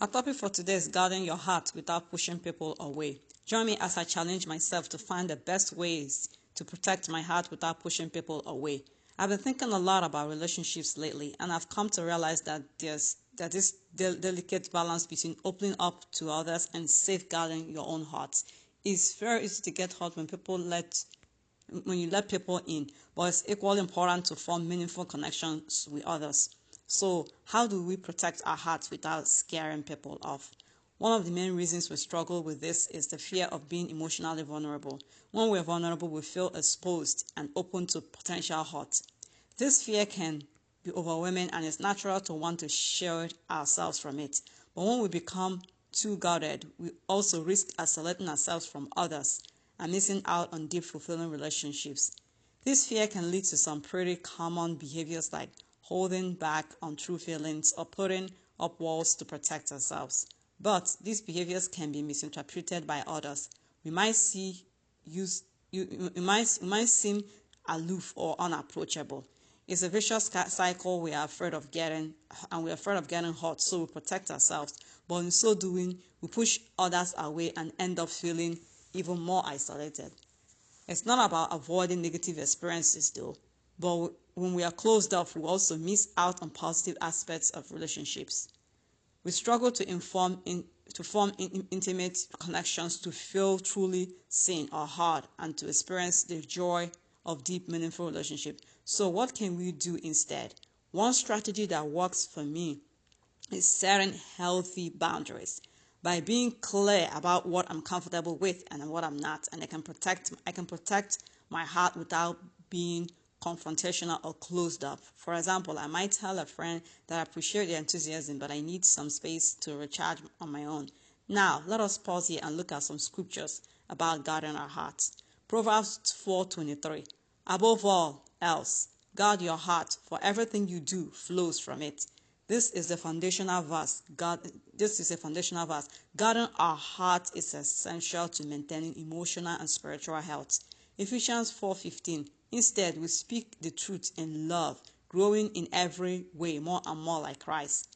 Our topic for today is guarding your heart without pushing people away. Join me as I challenge myself to find the best ways to protect my heart without pushing people away. I've been thinking a lot about relationships lately, and I've come to realize that there's this delicate balance between opening up to others and safeguarding your own heart. It's very easy to get hurt when you let people in, but it's equally important to form meaningful connections with others. So, how do we protect our hearts without scaring people off? One of the main reasons we struggle with this is the fear of being emotionally vulnerable. When we're vulnerable, we feel exposed and open to potential hurt. This fear can be overwhelming, and it's natural to want to shield ourselves from it. But when we become too guarded, we also risk isolating ourselves from others and missing out on deep, fulfilling relationships. This fear can lead to some pretty common behaviors like holding back on true feelings or putting up walls to protect ourselves. But these behaviors can be misinterpreted by others. We might seem aloof or unapproachable. It's a vicious cycle we are afraid of getting, and we're afraid of getting hurt, so we protect ourselves. But in so doing, we push others away and end up feeling even more isolated. It's not about avoiding negative experiences though, but when we are closed off, we also miss out on positive aspects of relationships. We struggle to form intimate connections, to feel truly seen or heard, and to experience the joy of deep, meaningful relationship. So what can we do instead? One strategy that works for me is setting healthy boundaries. By being clear about what I'm comfortable with and what I'm not, and I can protect my heart without being confrontational or closed up. For example, I might tell a friend that I appreciate their enthusiasm, but I need some space to recharge on my own. Now, let us pause here and look at some scriptures about guarding our hearts. Proverbs 4:23. Above all else, guard your heart, for everything you do flows from it. This is a foundational verse. Guarding our heart is essential to maintaining emotional and spiritual health. Ephesians 4:15. Instead, we speak the truth in love, growing in every way more and more like Christ.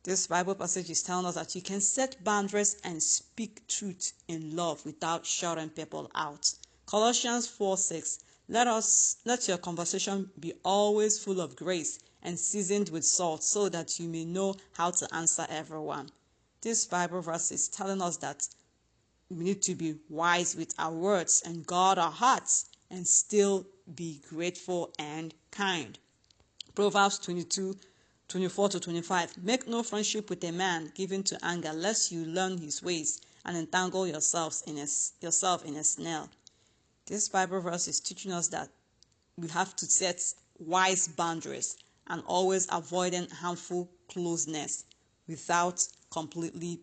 This Bible passage is telling us that you can set boundaries and speak truth in love without shutting people out. Colossians 4:6. Let your conversation be always full of grace and seasoned with salt, so that you may know how to answer everyone. This Bible verse is telling us that we need to be wise with our words and guard our hearts and still be grateful and kind. Proverbs 22:24-25. Make no friendship with a man given to anger, lest you learn his ways and entangle yourself in a snare. This Bible verse is teaching us that we have to set wise boundaries and always avoiding harmful closeness without completely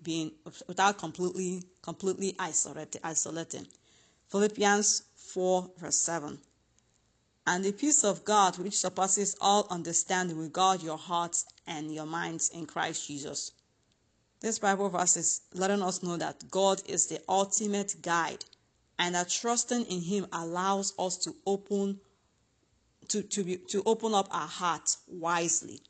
isolating. Philippians 4:7. And the peace of God, which surpasses all understanding, will guard your hearts and your minds in Christ Jesus. This Bible verse is letting us know that God is the ultimate guide, and that trusting in Him allows us to open up our hearts wisely.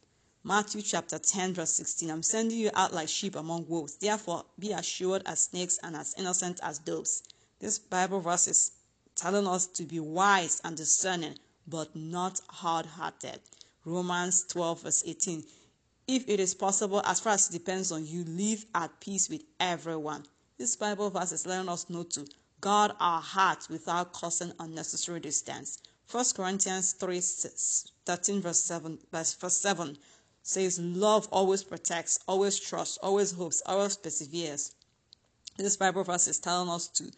Matthew chapter 10 verse 16. I'm sending you out like sheep among wolves. Therefore, be assured as snakes and as innocent as doves. This Bible verse is telling us to be wise and discerning, but not hard-hearted. Romans 12 verse 18. If it is possible, as far as it depends on you, live at peace with everyone. This Bible verse is letting us know to guard our hearts without causing unnecessary distance. 1 Corinthians 13 verse 7 says, love always protects, always trusts, always hopes, always perseveres. This Bible verse is telling us to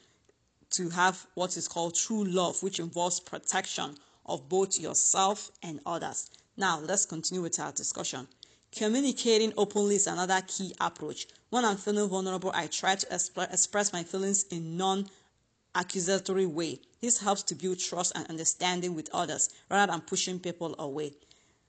have what is called true love, which involves protection of both yourself and others. Now, let's continue with our discussion. Communicating openly is another key approach. When I'm feeling vulnerable, I try to express my feelings in non-accusatory way. This helps to build trust and understanding with others rather than pushing people away.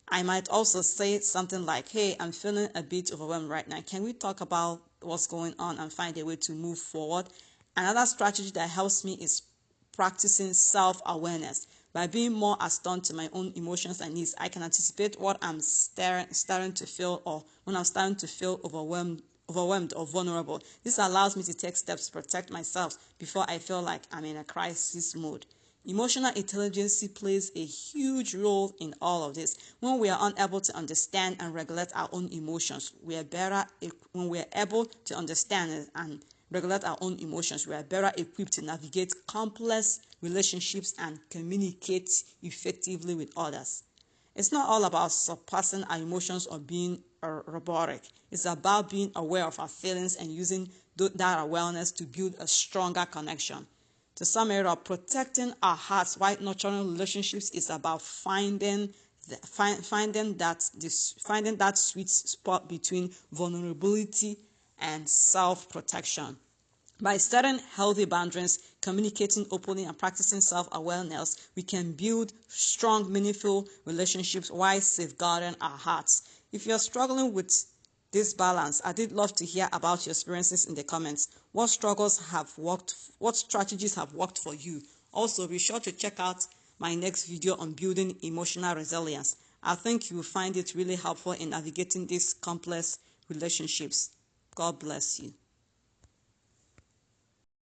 I might also say something like, hey, I'm feeling a bit overwhelmed right now. Can we talk about what's going on and find a way to move forward? Another strategy that helps me is practicing self-awareness. By being more attuned to my own emotions and needs, I can anticipate what I'm starting to feel, or when I'm starting to feel overwhelmed overwhelmed or vulnerable. This allows me to take steps to protect myself before I feel like I'm in a crisis mode. Emotional intelligence plays a huge role in all of this. When we are unable to understand and regulate our own emotions, we are better when we are able to understand and regulate our own emotions, we are better equipped to navigate complex relationships and communicate effectively with others. It's not all about surpassing our emotions or being robotic. It's about being aware of our feelings and using that awareness to build a stronger connection. To sum it up, protecting our hearts while nurturing relationships is about finding that sweet spot between vulnerability and self-protection. By setting healthy boundaries, communicating openly, and practicing self-awareness, we can build strong, meaningful relationships while safeguarding our hearts. If you're struggling with this balance, I did love to hear about your experiences in the comments. What strategies have worked for you? Also, be sure to check out my next video on building emotional resilience. I think you will find it really helpful in navigating these complex relationships. God bless you.